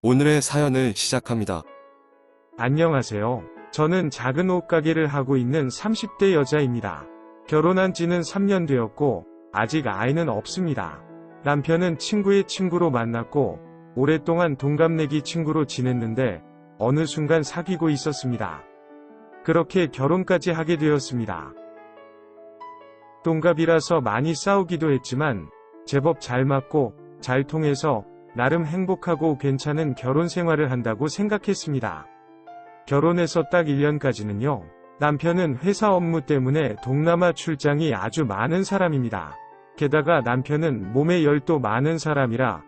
오늘의 사연을 시작합니다. 안녕하세요. 저는 작은 옷가게를 하고 있는 30대 여자입니다. 결혼한 지는 3년 되었고, 아직 아이는 없습니다. 남편은 친구의 친구로 만났고, 오랫동안 동갑내기 친구로 지냈는데, 어느 순간 사귀고 있었습니다. 그렇게 결혼까지 하게 되었습니다. 동갑이라서 많이 싸우기도 했지만, 제법 잘 맞고, 잘 통해서, 나름 행복하고 괜찮은 결혼 생활을 한다고 생각했습니다. 결혼해서 딱 1년까지는요. 남편은 회사 업무 때문에 동남아 출장이 아주 많은 사람입니다. 게다가 남편은 몸에 열도 많은 사람이라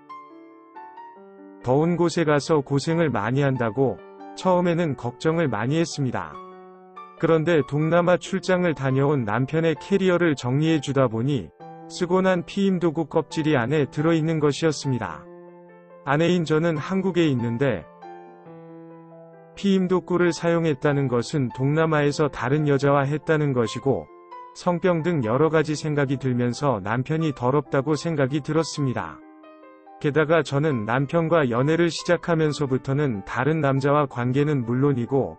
더운 곳에 가서 고생을 많이 한다고 처음에는 걱정을 많이 했습니다. 그런데 동남아 출장을 다녀온 남편의 캐리어를 정리해 주다 보니 쓰고 난 피임도구 껍질이 안에 들어있는 것이었습니다. 아내인 저는 한국에 있는데 피임도구를 사용했다는 것은 동남아에서 다른 여자와 했다는 것이고 성병 등 여러가지 생각이 들면서 남편이 더럽다고 생각이 들었습니다. 게다가 저는 남편과 연애를 시작하면서부터는 다른 남자와 관계는 물론이고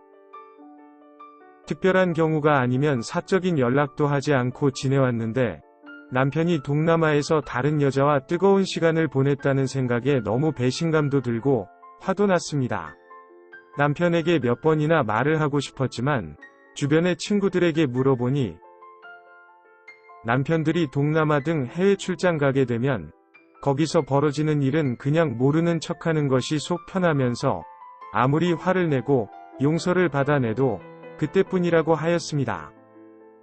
특별한 경우가 아니면 사적인 연락도 하지 않고 지내왔는데 남편이 동남아에서 다른 여자와 뜨거운 시간을 보냈다는 생각에 너무 배신감도 들고 화도 났습니다. 남편에게 몇 번이나 말을 하고 싶었지만 주변의 친구들에게 물어보니 남편들이 동남아 등 해외 출장 가게 되면 거기서 벌어지는 일은 그냥 모르는 척하는 것이 속 편하면서 아무리 화를 내고 용서를 받아내도 그때뿐이라고 하였습니다.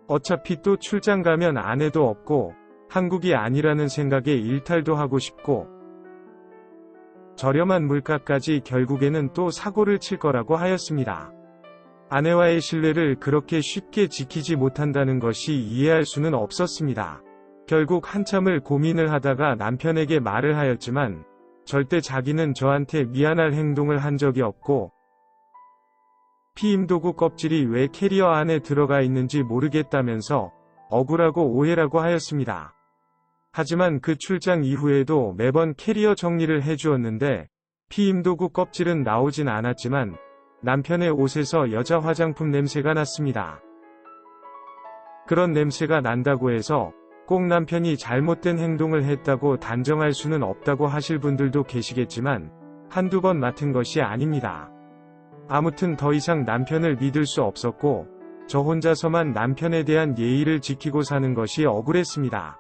어차피 또 출장 가면 아내도 없고 한국이 아니라는 생각에 일탈도 하고 싶고 저렴한 물가까지 결국에는 또 사고를 칠 거라고 하였습니다. 아내와의 신뢰를 그렇게 쉽게 지키지 못한다는 것이 이해할 수는 없었습니다. 결국 한참을 고민을 하다가 남편에게 말을 하였지만 절대 자기는 저한테 미안할 행동을 한 적이 없고 피임도구 껍질이 왜 캐리어 안에 들어가 있는지 모르겠다면서 억울하고 오해라고 하였습니다. 하지만 그 출장 이후에도 매번 캐리어 정리를 해주었는데 피임도구 껍질은 나오진 않았지만 남편의 옷에서 여자 화장품 냄새가 났습니다. 그런 냄새가 난다고 해서 꼭 남편이 잘못된 행동을 했다고 단정할 수는 없다고 하실 분들도 계시겠지만 한두 번 맡은 것이 아닙니다. 아무튼 더 이상 남편을 믿을 수 없었고 저 혼자서만 남편에 대한 예의를 지키고 사는 것이 억울했습니다.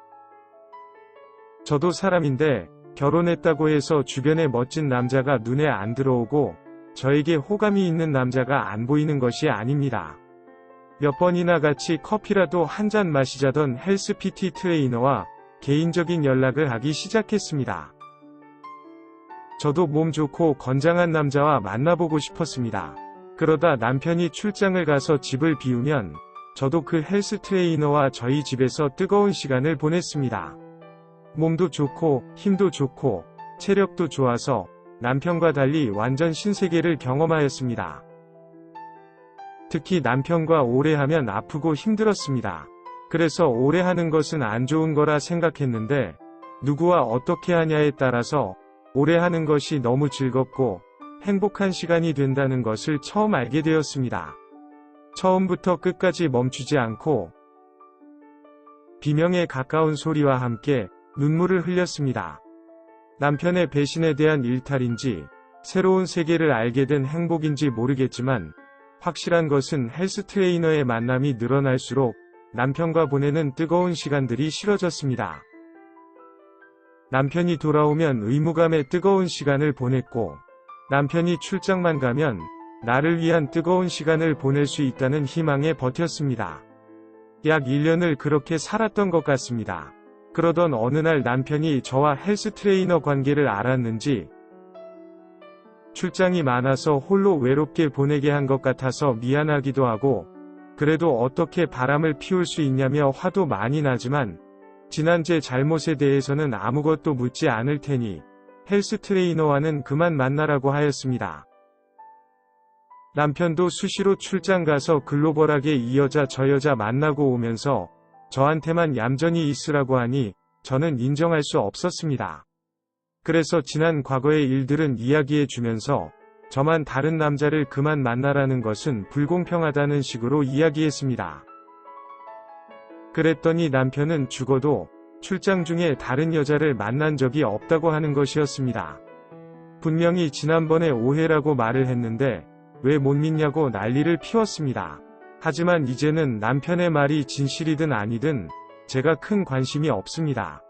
저도 사람인데 결혼했다고 해서 주변에 멋진 남자가 눈에 안 들어오고 저에게 호감이 있는 남자가 안 보이는 것이 아닙니다. 몇 번이나 같이 커피라도 한 잔 마시자던 헬스 PT 트레이너와 개인적인 연락을 하기 시작했습니다. 저도 몸 좋고 건장한 남자와 만나보고 싶었습니다. 그러다 남편이 출장을 가서 집을 비우면 저도 그 헬스 트레이너와 저희 집에서 뜨거운 시간을 보냈습니다. 몸도 좋고 힘도 좋고 체력도 좋아서 남편과 달리 완전 신세계를 경험하였습니다. 특히 남편과 오래 하면 아프고 힘들었습니다. 그래서 오래 하는 것은 안 좋은 거라 생각했는데 누구와 어떻게 하냐에 따라서 오래 하는 것이 너무 즐겁고 행복한 시간이 된다는 것을 처음 알게 되었습니다. 처음부터 끝까지 멈추지 않고 비명에 가까운 소리와 함께 눈물을 흘렸습니다. 남편의 배신에 대한 일탈인지 새로운 세계를 알게 된 행복인지 모르겠지만 확실한 것은 헬스 트레이너의 만남이 늘어날수록 남편과 보내는 뜨거운 시간들이 싫어졌습니다. 남편이 돌아오면 의무감에 뜨거운 시간을 보냈고 남편이 출장만 가면 나를 위한 뜨거운 시간을 보낼 수 있다는 희망에 버텼습니다. 약 1년을 그렇게 살았던 것 같습니다. 그러던 어느 날 남편이 저와 헬스 트레이너 관계를 알았는지 출장이 많아서 홀로 외롭게 보내게 한 것 같아서 미안하기도 하고 그래도 어떻게 바람을 피울 수 있냐며 화도 많이 나지만 지난 제 잘못에 대해서는 아무것도 묻지 않을 테니 헬스 트레이너와는 그만 만나라고 하였습니다. 남편도 수시로 출장 가서 글로벌하게 이 여자 저 여자 만나고 오면서 저한테만 얌전히 있으라고 하니 저는 인정할 수 없었습니다. 그래서 지난 과거의 일들은 이야기해 주면서 저만 다른 남자를 그만 만나라는 것은 불공평하다는 식으로 이야기했습니다. 그랬더니 남편은 죽어도 출장 중에 다른 여자를 만난 적이 없다고 하는 것이었습니다. 분명히 지난번에 오해라고 말을 했는데 왜 못 믿냐고 난리를 피웠습니다. 하지만 이제는 남편의 말이 진실이든 아니든 제가 큰 관심이 없습니다.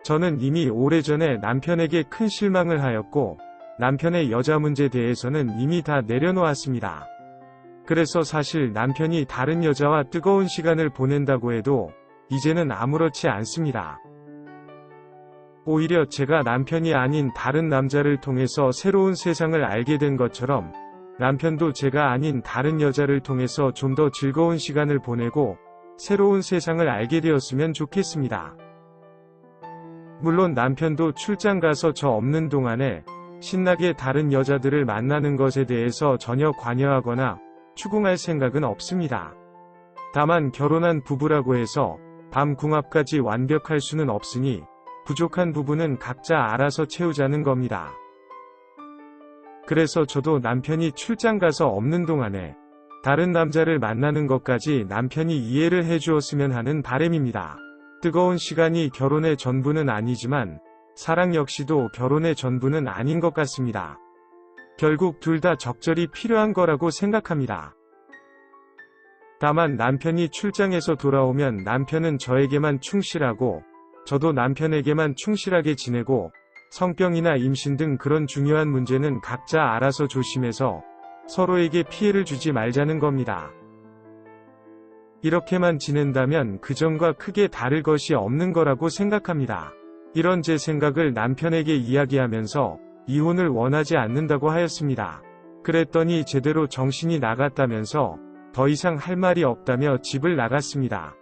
저는 이미 오래전에 남편에게 큰 실망을 하였고 남편의 여자 문제에 대해서는 이미 다 내려놓았습니다. 그래서 사실 남편이 다른 여자와 뜨거운 시간을 보낸다고 해도 이제는 아무렇지 않습니다. 오히려 제가 남편이 아닌 다른 남자를 통해서 새로운 세상을 알게 된 것처럼 남편도 제가 아닌 다른 여자를 통해서 좀 더 즐거운 시간을 보내고 새로운 세상을 알게 되었으면 좋겠습니다. 물론 남편도 출장 가서 저 없는 동안에 신나게 다른 여자들을 만나는 것에 대해서 전혀 관여하거나 추궁할 생각은 없습니다. 다만 결혼한 부부라고 해서 밤 궁합까지 완벽할 수는 없으니 부족한 부분은 각자 알아서 채우자는 겁니다. 그래서 저도 남편이 출장 가서 없는 동안에 다른 남자를 만나는 것까지 남편이 이해를 해주었으면 하는 바람입니다. 뜨거운 시간이 결혼의 전부는 아니지만 사랑 역시도 결혼의 전부는 아닌 것 같습니다. 결국 둘 다 적절히 필요한 거라고 생각합니다. 다만 남편이 출장에서 돌아오면 남편은 저에게만 충실하고 저도 남편에게만 충실하게 지내고 성병이나 임신 등 그런 중요한 문제는 각자 알아서 조심해서 서로에게 피해를 주지 말자는 겁니다. 이렇게만 지낸다면 그전과 크게 다를 것이 없는 거라고 생각합니다. 이런 제 생각을 남편에게 이야기하면서 이혼을 원하지 않는다고 하였습니다. 그랬더니 제대로 정신이 나갔다면서 더 이상 할 말이 없다며 집을 나갔습니다.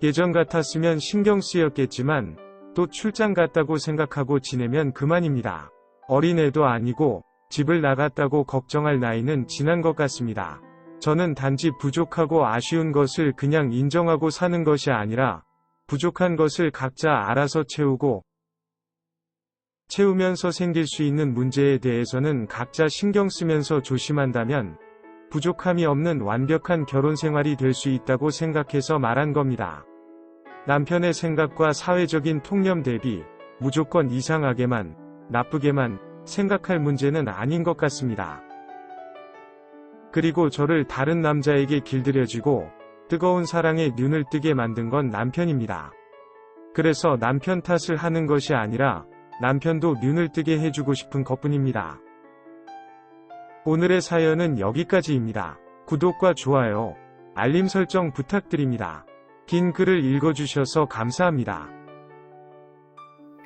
예전 같았으면 신경 쓰였겠지만 또 출장 갔다고 생각하고 지내면 그만입니다. 어린애도 아니고 집을 나갔다고 걱정할 나이는 지난 것 같습니다. 저는 단지 부족하고 아쉬운 것을 그냥 인정하고 사는 것이 아니라 부족한 것을 각자 알아서 채우면서 생길 수 있는 문제에 대해서는 각자 신경 쓰면서 조심한다면 부족함이 없는 완벽한 결혼 생활이 될 수 있다고 생각해서 말한 겁니다. 남편의 생각과 사회적인 통념 대비 무조건 이상하게만, 나쁘게만 생각할 문제는 아닌 것 같습니다. 그리고 저를 다른 남자에게 길들여지고 뜨거운 사랑에 눈을 뜨게 만든 건 남편입니다. 그래서 남편 탓을 하는 것이 아니라 남편도 눈을 뜨게 해주고 싶은 것뿐입니다. 오늘의 사연은 여기까지입니다. 구독과 좋아요, 알림 설정 부탁드립니다. 긴 글을 읽어주셔서 감사합니다.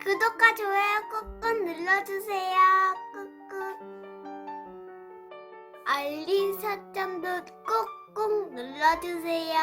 구독과 좋아요 꾹꾹 눌러주세요. 꾹꾹. 알림 설정도 꾹꾹 눌러주세요.